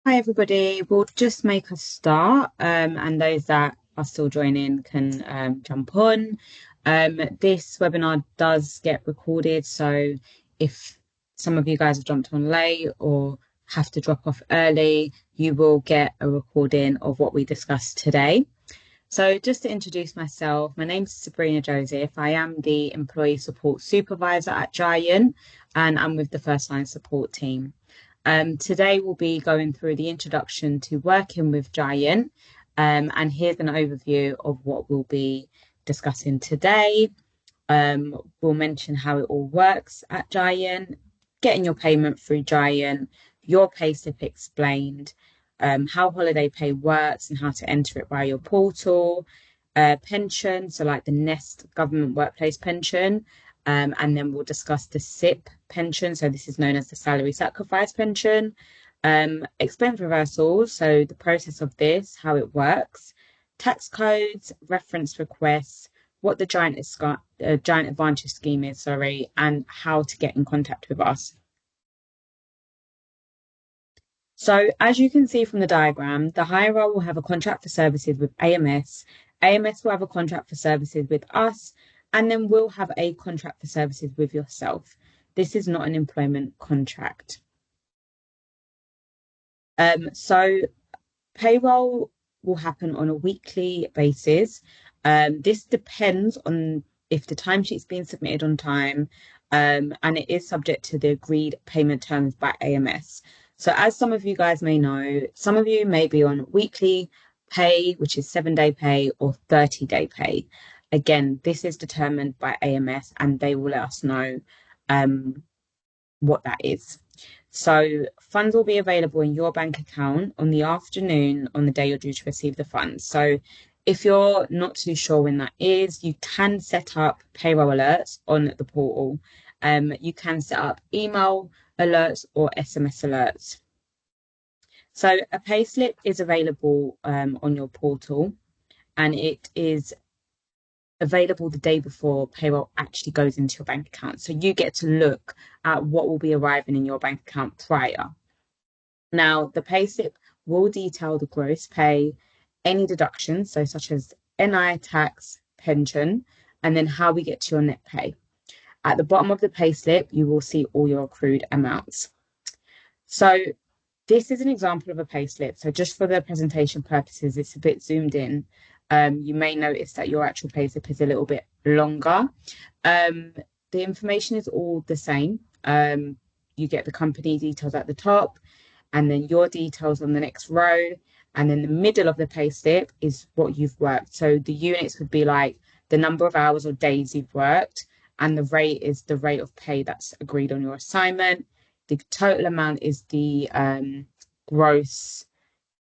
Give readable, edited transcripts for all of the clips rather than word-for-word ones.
Hi everybody. We'll just make a start, and those that are still joining can jump on. This webinar does get recorded, so if some of you guys have jumped on late or have to drop off early, you will get a recording of what we discussed today. So just to introduce myself, my name's Sabrina Joseph. I am the Employee Support Supervisor at Giant, and I'm with the First Line Support team. Today we'll be going through the introduction to working with Giant, and here's an overview of what we'll be discussing today. We'll mention how it all works at Giant, getting your payment through Giant, your payslip explained, how holiday pay works and how to enter it via your portal, pension, so like the Nest government workplace pension, and then we'll discuss the SIP pension. So this is known as the salary sacrifice pension. Expense reversals, so the process of this, how it works, tax codes, reference requests, what the Giant Advantage scheme is, sorry, and how to get in contact with us. So as you can see from the diagram, the hirer will have a contract for services with AMS. AMS will have a contract for services with us, and then we'll have a contract for services with yourself. This is not an employment contract. So payroll will happen on a weekly basis. This depends on if the timesheet's been submitted on time, and it is subject to the agreed payment terms by AMS. So as some of you guys may know, some of you may be on weekly pay, which is 7-day pay, or 30-day pay. Again, this is determined by AMS and they will let us know what that is. So funds will be available in your bank account on the afternoon on the day you're due to receive the funds. So if you're not too sure when that is, you can set up payroll alerts on the portal. You can set up email alerts or SMS alerts. So a payslip is available on your portal, and it is available the day before payroll actually goes into your bank account. So you get to look at what will be arriving in your bank account prior. Now, the payslip will detail the gross pay, any deductions, so such as NI, tax, pension, and then how we get to your net pay. At the bottom of the payslip, you will see all your accrued amounts. So this is an example of a payslip. So just for the presentation purposes, it's a bit zoomed in. You may notice that your actual payslip is a little bit longer. The information is all the same. You get the company details at the top, and then your details on the next row. And then the middle of the payslip is what you've worked. So the units would be like the number of hours or days you've worked, and the rate is the rate of pay that's agreed on your assignment. The total amount is the gross.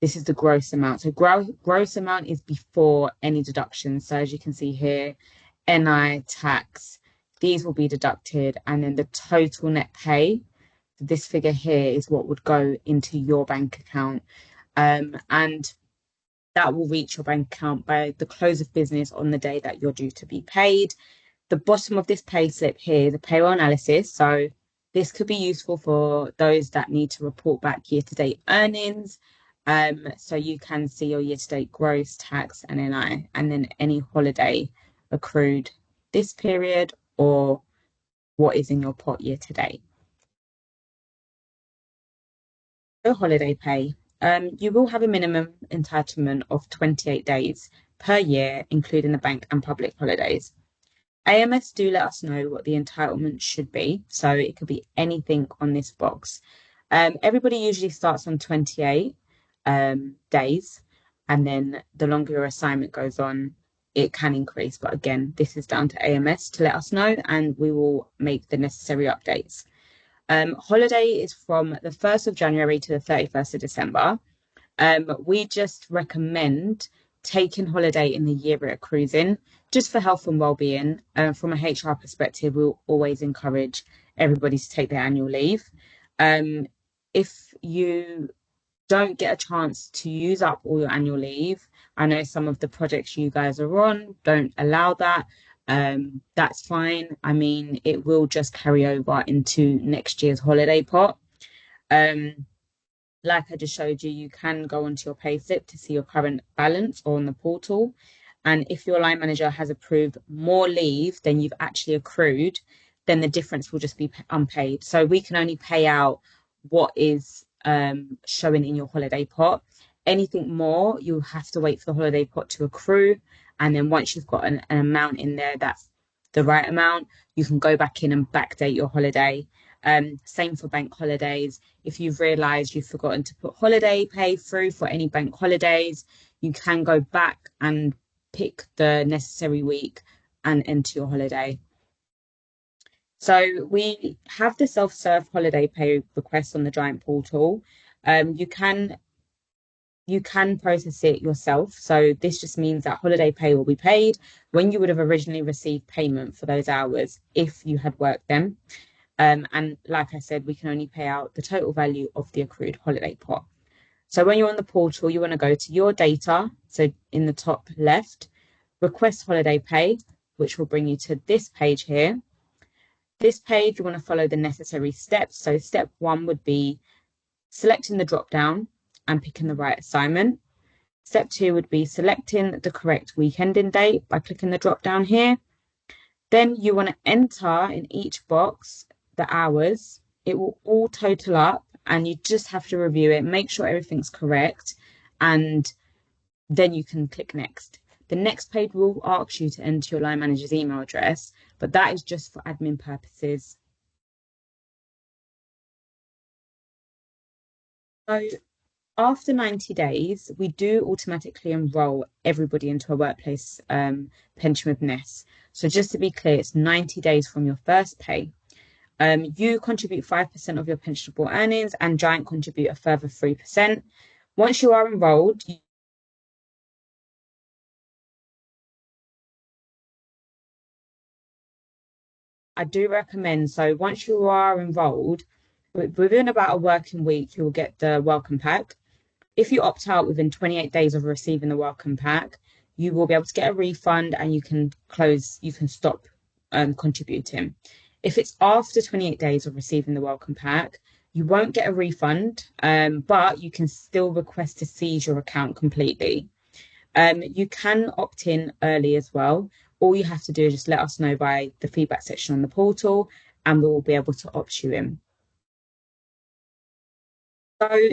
This is the gross amount. So gross amount is before any deductions. So as you can see here, NI, tax, these will be deducted, and then the total net pay. This figure here is what would go into your bank account, and that will reach your bank account by the close of business on the day that you're due to be paid. The bottom of this pay slip here, the payroll analysis. So this could be useful for those that need to report back year-to-date earnings. So you can see your year-to-date gross, tax, and NI, and then any holiday accrued this period or what is in your pot year-to-date. So holiday pay. You will have a minimum entitlement of 28 days per year, including the bank and public holidays. AMS do let us know what the entitlement should be, so it could be anything on this box. Everybody usually starts on 28 days, and then the longer your assignment goes on, it can increase. But again, this is down to AMS to let us know, and we will make the necessary updates. Holiday is from the 1st of January to the 31st of December. We just recommend taking holiday in the year it accrues in, just for health and well-being. From a HR perspective, we'll always encourage everybody to take their annual leave. If you don't get a chance to use up all your annual leave, I know some of the projects you guys are on don't allow that. That's fine. I mean, it will just carry over into next year's holiday pot. like I just showed you, you can go onto your payslip to see your current balance or on the portal. And if your line manager has approved more leave than you've actually accrued, then the difference will just be unpaid. So we can only pay out what is showing in your holiday pot. Anything more, you have to wait for the holiday pot to accrue. And then once you've got an amount in there that's the right amount, you can go back in and backdate your holiday. Same for bank holidays. If you've realised you've forgotten to put holiday pay through for any bank holidays, you can go back and pick the necessary week and enter your holiday. So we have the self-serve holiday pay request on the Giant portal. You can process it yourself. So this just means that holiday pay will be paid when you would have originally received payment for those hours if you had worked them. And like I said, we can only pay out the total value of the accrued holiday pot. So when you're on the portal, you want to go to your data. So in the top left, request holiday pay, which will bring you to this page here. This page, you want to follow the necessary steps. So step one would be selecting the drop down and picking the right assignment. Step two would be selecting the correct weekending date by clicking the drop down here. Then you want to enter in each box the hours. It will all total up and you just have to review it, make sure everything's correct, and then you can click next. The next page will ask you to enter your line manager's email address, but that is just for admin purposes. So after 90 days, we do automatically enroll everybody into a workplace pension with Ness. So just to be clear, it's 90 days from your first pay. You contribute 5% of your pensionable earnings and Giant contribute a further 3%. Once you are enrolled, I do recommend, so once you are enrolled, within about a working week, you will get the welcome pack. If you opt out within 28 days of receiving the welcome pack, you will be able to get a refund and you can stop contributing. If it's after 28 days of receiving the welcome pack, you won't get a refund, but you can still request to seize your account completely. You can opt in early as well. All you have to do is just let us know by the feedback section on the portal, and we will be able to opt you in. So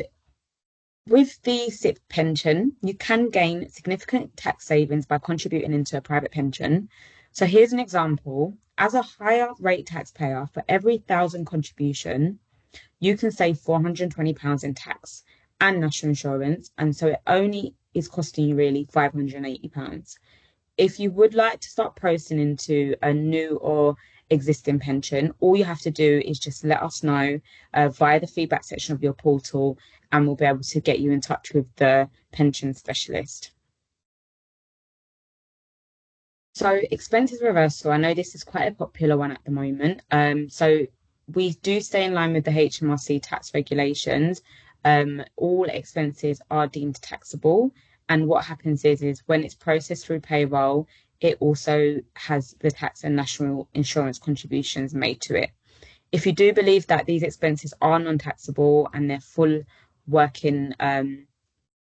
with the SIP pension, you can gain significant tax savings by contributing into a private pension. So here's an example. As a higher rate taxpayer, for every 1,000 contribution, you can save £420 in tax and national insurance. And so it only is costing you really £580. If you would like to start processing into a new or existing pension, all you have to do is just let us know via the feedback section of your portal, and we'll be able to get you in touch with the pension specialist. So expenses reversal, I know this is quite a popular one at the moment. So we do stay in line with the HMRC tax regulations. All expenses are deemed taxable. And what happens is when it's processed through payroll, it also has the tax and national insurance contributions made to it. If you do believe that these expenses are non-taxable and they're full working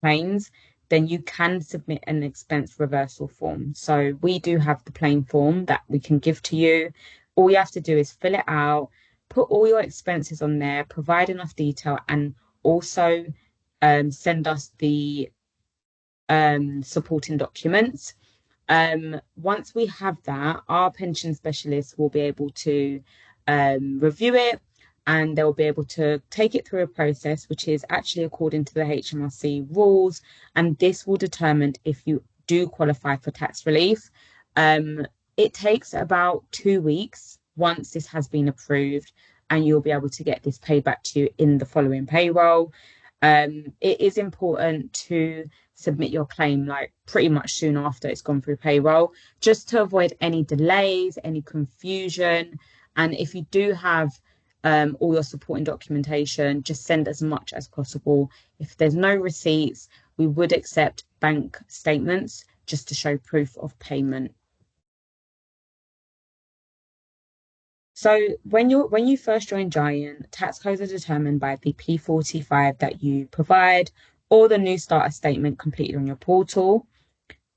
claims, then you can submit an expense reversal form. So we do have the plain form that we can give to you. All you have to do is fill it out, put all your expenses on there, provide enough detail, and also send us the supporting documents. Once we have that, our pension specialists will be able to review it and they'll be able to take it through a process which is actually according to the HMRC rules. And this will determine if you do qualify for tax relief. It takes about 2 weeks once this has been approved, and you'll be able to get this paid back to you in the following payroll. It is important to submit your claim like pretty much soon after it's gone through payroll, just to avoid any delays, any confusion. And if you do have all your supporting documentation, just send as much as possible. If there's no receipts, we would accept bank statements just to show proof of payment. So when you first join Giant, tax codes are determined by the P45 that you provide or the new starter statement completed on your portal.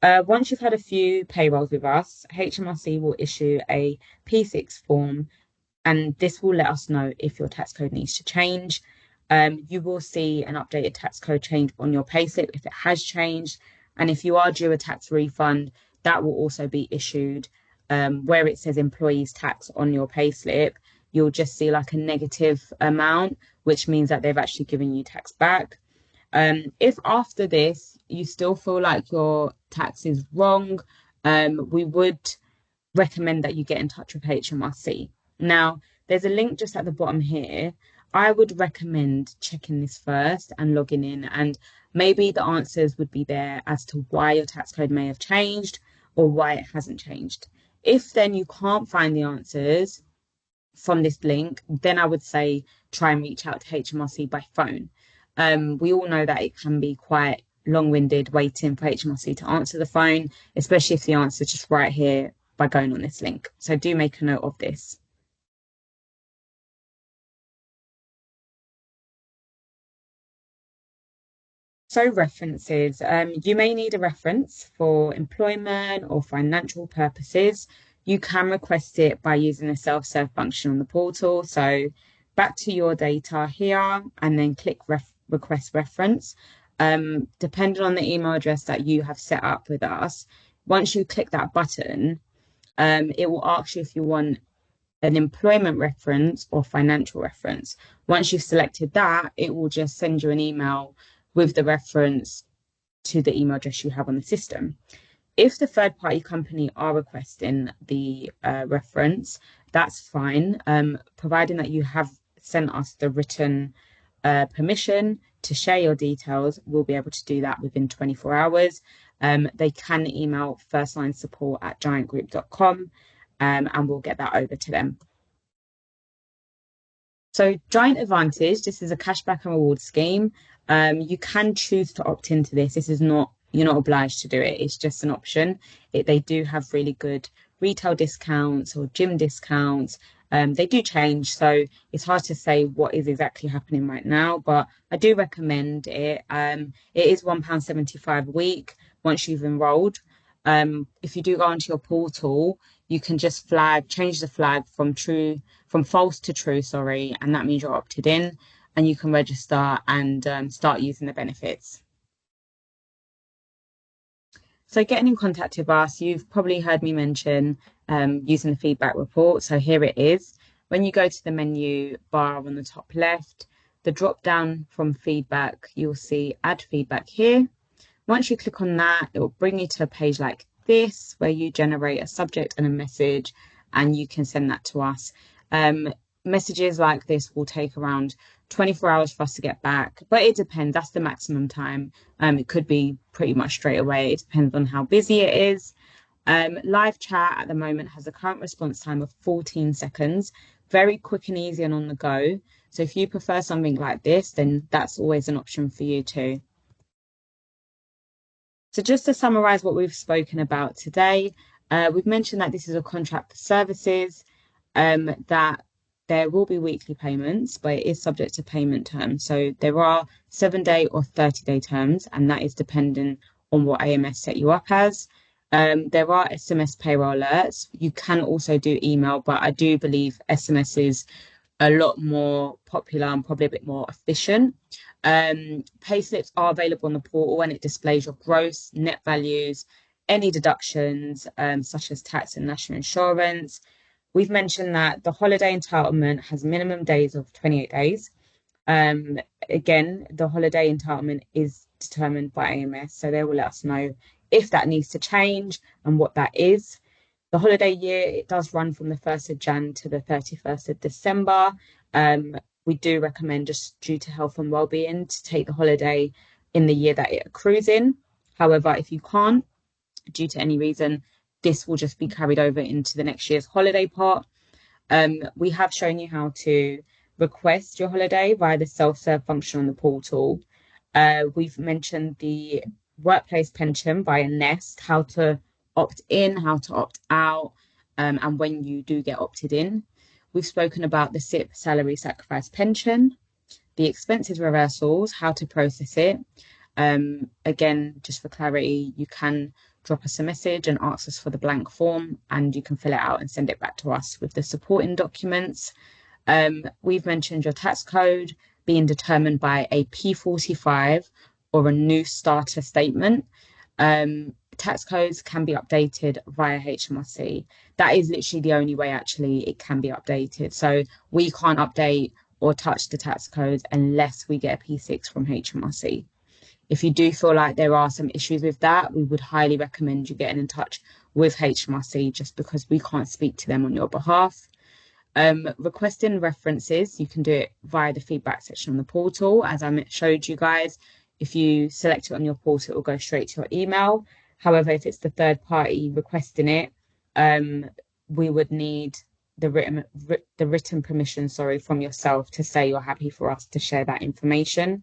Once you've had a few payrolls with us, HMRC will issue a P6 form, and this will let us know if your tax code needs to change. You will see an updated tax code change on your payslip if it has changed. And if you are due a tax refund, that will also be issued. Where it says employees tax on your payslip, you'll just see like a negative amount, which means that they've actually given you tax back. If after this you still feel like your tax is wrong, we would recommend that you get in touch with HMRC. Now, there's a link just at the bottom here. I would recommend checking this first and logging in, and maybe the answers would be there as to why your tax code may have changed or why it hasn't changed. If then you can't find the answers from this link, then I would say try and reach out to HMRC by phone. We all know that it can be quite long-winded waiting for HMRC to answer the phone, especially if the answer is just right here by going on this link. So do make a note of this. So references, you may need a reference for employment or financial purposes. You can request it by using the self-serve function on the portal. So back to your data here and then click request reference. Depending on the email address that you have set up with us, once you click that button, it will ask you if you want an employment reference or financial reference. Once you've selected that, it will just send you an email with the reference to the email address you have on the system. If the third party company are requesting the reference, that's fine, providing that you have sent us the written permission to share your details. We'll be able to do that within 24 hours. They can email firstlinesupport@giantgroup.com, and we'll get that over to them. So Giant Advantage, this is a cashback and reward scheme. You can choose to opt into this. This is not, you're not obliged to do it. It's just an option. They do have really good retail discounts or gym discounts. They do change, so it's hard to say what is exactly happening right now, but I do recommend it. It is £1.75 a week once you've enrolled. If you do go onto your portal, you can just change the flag from false to true, sorry, and that means you're opted in and you can register and start using the benefits. So getting in contact with us, you've probably heard me mention using the feedback report. So here it is. When you go to the menu bar on the top left, the drop down from feedback, you'll see add feedback here. Once you click on that, it will bring you to a page like this where you generate a subject and a message and you can send that to us. Messages like this will take around 24 hours for us to get back, but it depends. That's the maximum time. It could be pretty much straight away. It depends on how busy it is. Live chat at the moment has a current response time of 14 seconds, very quick and easy and on the go. So if you prefer something like this, then that's always an option for you too. So just to summarize what we've spoken about today, we've mentioned that this is a contract for services, that there will be weekly payments, but it is subject to payment terms. So there are 7-day or 30-day terms, and that is dependent on what AMS set you up as. There are SMS payroll alerts. You can also do email, but I do believe SMS is a lot more popular and probably a bit more efficient. Payslips are available on the portal and it displays your gross, net values, any deductions, such as tax and national insurance. We've mentioned that the holiday entitlement has minimum days of 28 days. Again, the holiday entitlement is determined by AMS, so they will let us know if that needs to change and what that is. The holiday year, it does run from the 1st of Jan to the 31st of December. We do recommend, just due to health and well-being, to take the holiday in the year that it accrues in. However, if you can't, due to any reason, this will just be carried over into the next year's holiday part. We have shown you how to request your holiday via the self-serve function on the portal. We've mentioned the workplace pension via Nest, how to opt in, how to opt out, and when you do get opted in. We've spoken about the SIP salary sacrifice pension, the expenses reversals, how to process it. Again, just for clarity, you can drop us a message and ask us for the blank form, and you can fill it out and send it back to us with the supporting documents. We've mentioned your tax code being determined by a P45 or a new starter statement. Tax codes can be updated via HMRC. That is literally the only way actually it can be updated. So we can't update or touch the tax codes unless we get a P6 from HMRC. If you do feel like there are some issues with that, we would highly recommend you getting in touch with HMRC just because we can't speak to them on your behalf. Requesting references, you can do it via the feedback section on the portal. As I showed you guys, if you select it on your portal, it will go straight to your email. However, if it's the third party requesting it, we would need the written permission, sorry, from yourself to say you're happy for us to share that information.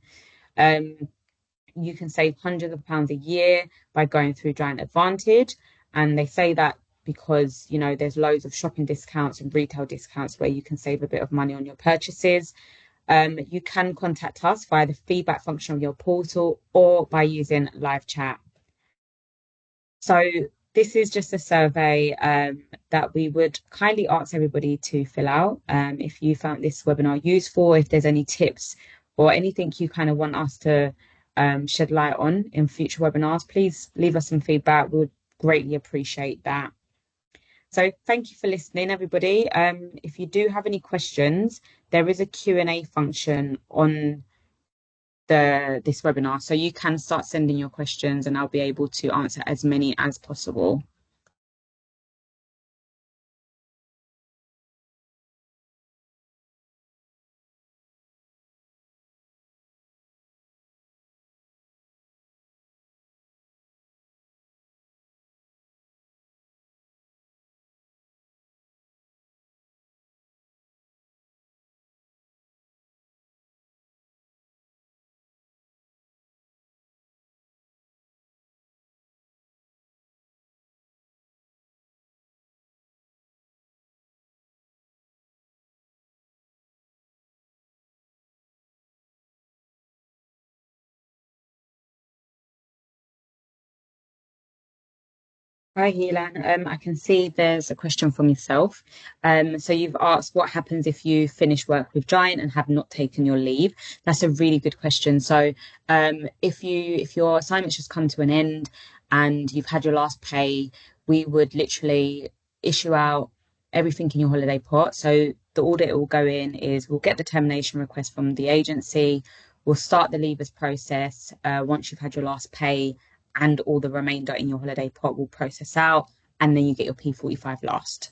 You can save hundreds of pounds a year by going through Giant Advantage. And they say that because, you know, there's loads of shopping discounts and retail discounts where you can save a bit of money on your purchases. You can contact us via the feedback function of your portal or by using live chat. So this is just a survey that we would kindly ask everybody to fill out. If you found this webinar useful, if there's any tips or anything you kind of want us to shed light on in future webinars, please leave us some feedback. We would greatly appreciate that. So thank you for listening, everybody. If you do have any questions, there is a Q&A function on this webinar. So you can start sending your questions and I'll be able to answer as many as possible. Hi, Helan. I can see there's a question from yourself. So you've asked what happens if you finish work with Giant and have not taken your leave. That's a really good question. So if your assignment's just come to an end and you've had your last pay, we would literally issue out everything in your holiday pot. So the order it will go in is we'll get the termination request from the agency. We'll start the leavers process once you've had your last pay, and all the remainder in your holiday pot will process out, and then you get your P45 last.